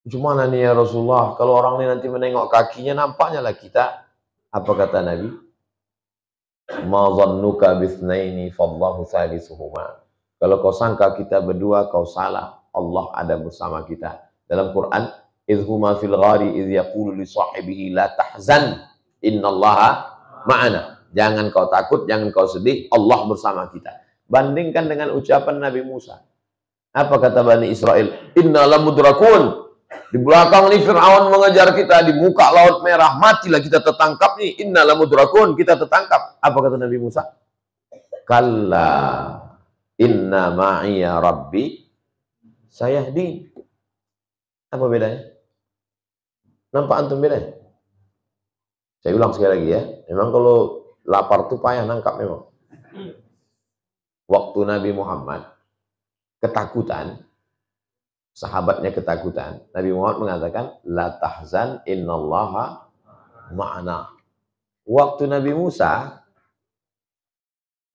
Gimana nih ya Rasulullah, kalau orang ini nanti menengok kakinya, nampaknya lah kita. Apa kata Nabi? Ma zannuka bithnaini fallahu salisuhuma. Kalau kau sangka kita berdua, kau salah. Allah ada bersama kita. Dalam Quran, idhuma fil ghari idh yaqulu li sahibihi la tahzan innallaha ma'ana. Jangan kau takut, jangan kau sedih, Allah bersama kita. Bandingkan dengan ucapan Nabi Musa. Apa kata Bani Israel? Inna lamudrakun. Di belakang ini Fir'aun mengejar kita, di muka Laut Merah, matilah kita tertangkap nih. Inna lamudrakun, kita tertangkap. Apa kata Nabi Musa? Kalla inna ma'iya rabbi sayahdin. Apa bedanya? Nampak antum bedanya? Saya ulang sekali lagi ya. Memang kalau lapar tuh payah nangkap memang. Waktu Nabi Muhammad ketakutan, sahabatnya ketakutan, Nabi Muhammad mengatakan, la tahzan innallaha ma'ana. Waktu Nabi Musa,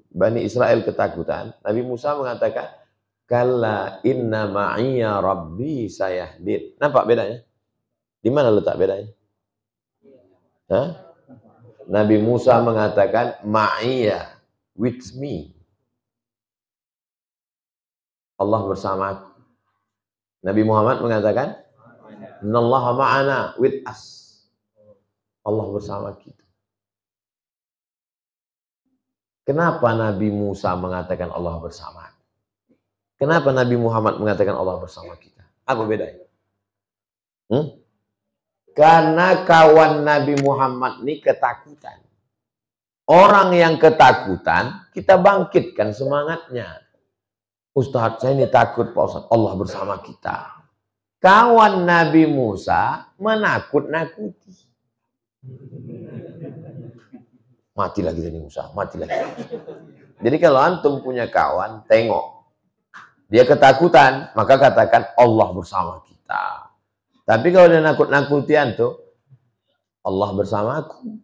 Bani Israel ketakutan, Nabi Musa mengatakan, kalla inna ma'iya rabbi sayahdin. Nampak bedanya? Di mana letak bedanya? Hah? Nabi Musa mengatakan ma'iya, with me. Allah bersama aku. Nabi Muhammad mengatakan innallaha ma'ana, with us. Allah bersama kita. Kenapa Nabi Musa mengatakan Allah bersama? Kenapa Nabi Muhammad mengatakan Allah bersama kita? Apa bedanya? Karena kawan Nabi Muhammad ini ketakutan. Orang yang ketakutan, kita bangkitkan semangatnya. Ustadz, saya ini takut Pak Ustadz. Allah bersama kita. Kawan Nabi Musa menakut-nakuti. Mati lagi tadi Musa, mati lagi. Jadi kalau antum punya kawan, tengok. Dia ketakutan, maka katakan Allah bersama kita. Tapi kalau dia nakut-nakuti antum, Allah bersama aku.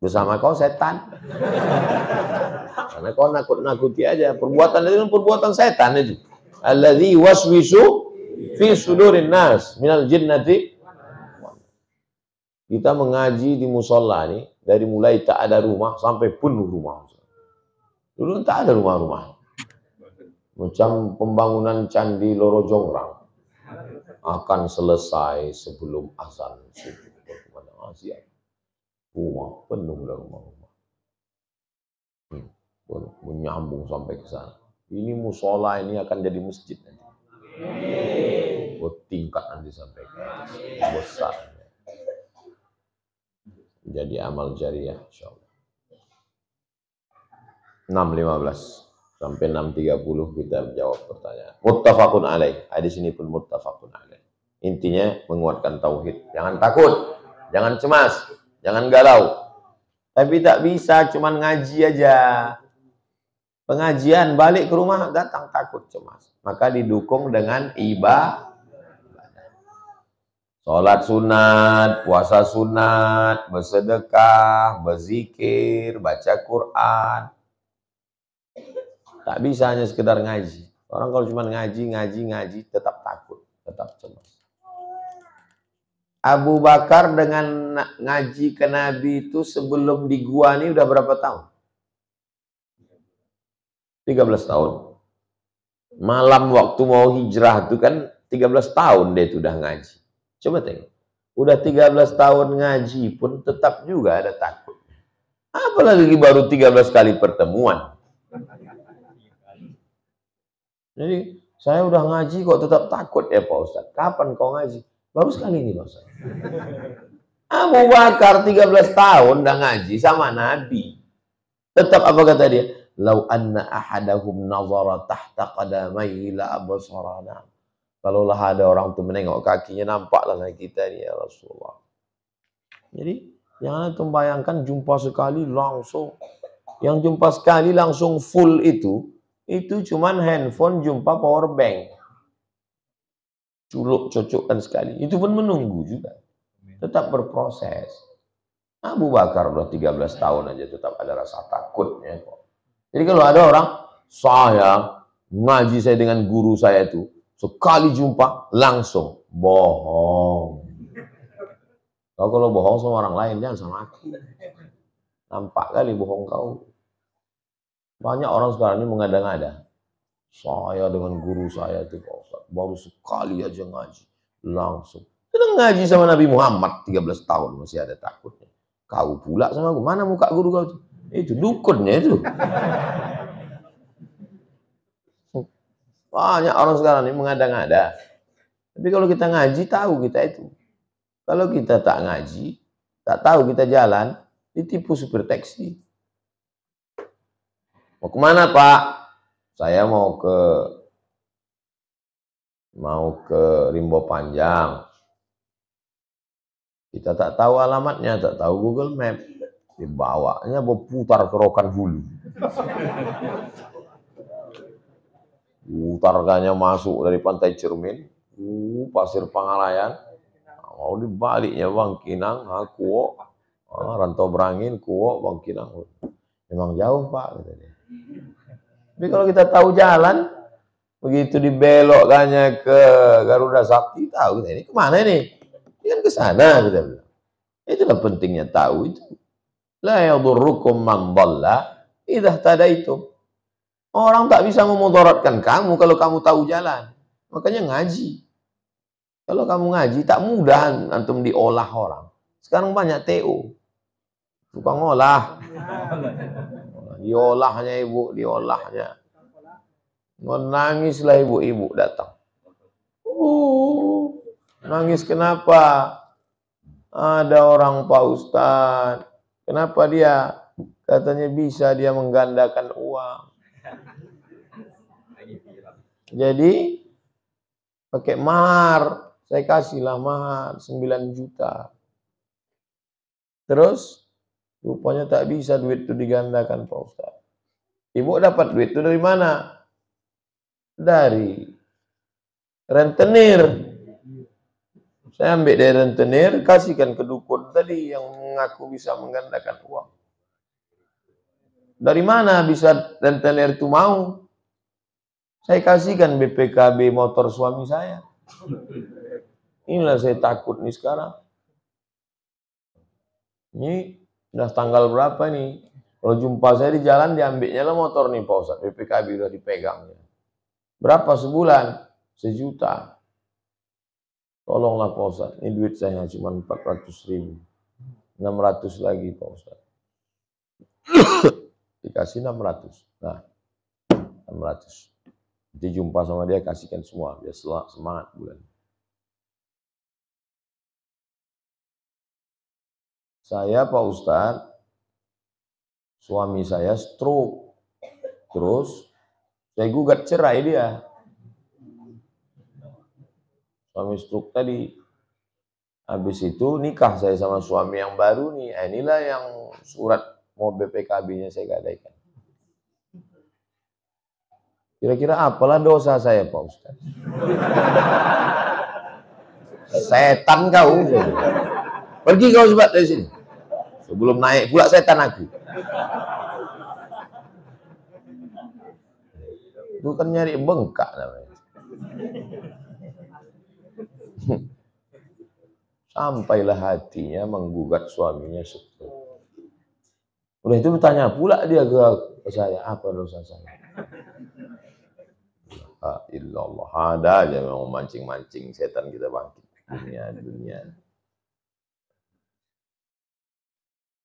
Bersama kau setan. Karena kau nakut-nakuti aja. Perbuatan itu perbuatan setan itu. Alladzi waswisu fi sudurin nas minal jinnati. Kita mengaji di musola nih, dari mulai tak ada rumah sampai penuh rumah. Dulu tak ada rumah-rumah. Macam pembangunan Candi Loro Jonggrang. akan selesai sebelum azan subuh. Siap. Rumah penuh dah rumah-rumah. Menyambung sampai ke sana. Ini musola ini akan jadi masjid nanti. Tingkat nanti sampai ke atas. Besar. Jadi amal jariah insyaallah. 6.15 sampai 6.30 kita jawab pertanyaan. Muttafaqun alaih. Hadis ini pun muttafaqun alaih. Intinya menguatkan tauhid. Jangan takut, jangan cemas, jangan galau. Tapi tak bisa cuman ngaji aja. Pengajian balik ke rumah datang takut cemas. Maka didukung dengan ibadah. Sholat sunat, puasa sunat, bersedekah, berzikir, baca Quran. Tak bisa hanya sekedar ngaji. Orang kalau cuma ngaji, tetap takut, tetap cemas. Abu Bakar dengan ngaji ke Nabi itu sebelum di gua ini udah berapa tahun? 13 tahun. Malam waktu mau hijrah itu kan 13 tahun dia itu udah ngaji. Coba tengok. Udah 13 tahun ngaji pun tetap juga ada takut. Apalagi baru 13 kali pertemuan. Jadi saya udah ngaji kok tetap takut ya Pak Ustadz. Kapan kau ngaji? Baru sekali ini Pak Ustadz. Abu Bakar 13 tahun udah ngaji sama Nabi. Tetap apa kata dia? Lau anna ahadahum nazara tahta qadamaihi la absarana. Kalaulah ada orang tuh menengok kakinya, nampaklah kita ni ya Rasulullah. Jadi jangan antum bayangkan jumpa sekali langsung. Yang jumpa sekali langsung full itu cuman handphone jumpa power bank. Culuk cocokkan sekali. Itu pun menunggu juga. Tetap berproses. Abu Bakar udah 13 tahun aja tetap ada rasa takutnya kok. Jadi kalau ada orang, saya ngaji saya dengan guru saya itu, sekali jumpa langsung bohong. Kalau bohong sama orang lain, jangan sama aku. Nampak kali bohong kau. Banyak orang sekarang ini mengada-ngada. Saya dengan guru saya itu Pak Ustaz, baru sekali aja ngaji, langsung. Sedang ngaji sama Nabi Muhammad 13 tahun masih ada takutnya. Kau pula sama aku, mana muka guru kau itu? Itu dukunnya itu. Banyak orang sekarang ini mengada-ngada. Tapi kalau kita ngaji, tahu kita itu. Kalau kita tak ngaji, tak tahu kita jalan, ditipu supir taksi. Mau kemana Pak? Saya mau ke Rimbo Panjang. Kita tak tahu alamatnya, tak tahu Google Map. Dibawanya berputar ke Rokan Hulu. Putarkannya masuk dari Pantai Cermin, Pasir Pangalayan, mau dibaliknya Bangkinang, Kuo, Rantau Berangin, Kuo, Bangkinang. Memang jauh Pak. Tapi kalau kita tahu jalan, begitu dibelokkannya ke Garuda Sakti, tahu kita ini kemana nih? Ini kan ke sana kita bilang. Itulah pentingnya tahu itu. La yadurrukum man dhalla idza tadaitum. Orang tak bisa memudaratkan kamu kalau kamu tahu jalan. Makanya ngaji. Kalau kamu ngaji tak mudah antum diolah orang. Sekarang banyak TO. Tukang olah. Diolahnya ibu, diolahnya. Menangislah ibu-ibu datang. Nangis kenapa? Ada orang Pak Ustadz. Kenapa dia? Katanya bisa dia menggandakan uang. Jadi pakai mahar. Saya kasihlah mahar 9 juta. Terus rupanya tak bisa duit itu digandakan Pak Ustadz. Ibu dapat duit itu dari mana? Dari rentenir. Saya ambil dari rentenir, kasihkan ke dukun tadi yang mengaku bisa menggandakan uang. Dari mana bisa rentenir itu mau? Saya kasihkan BPKB motor suami saya. Inilah saya takut nih sekarang. Ini udah tanggal berapa nih? Kalau jumpa saya di jalan diambilnya lah motor nih Pak Ustadz. BPKB udah dipegang. Berapa sebulan? 1 juta. Tolonglah Pak Ustaz, ini duit saya cuma 400.000. 600 lagi Pak Ustaz. Dikasih 600. Nah, 600. Nanti jumpa sama dia, kasihkan semua. Biar semangat bulan. Saya Pak Ustaz, suami saya stroke. Terus saya gugat cerai dia. Suami stroke tadi. Habis itu nikah saya sama suami yang baru nih. Inilah yang surat mau BPKB-nya saya gadaikan. Kira-kira apalah dosa saya Pak Ustaz? Setan kau. Pergi kau cepat dari sini. Sebelum naik pula setan aku. Itu kan nyari bengkak namanya. Sampailah hatinya menggugat suaminya stroke. Udah itu bertanya pula dia ke saya, apa dosa saya? Illallah, ada aja yang mancing-mancing setan kita bangkit dunia.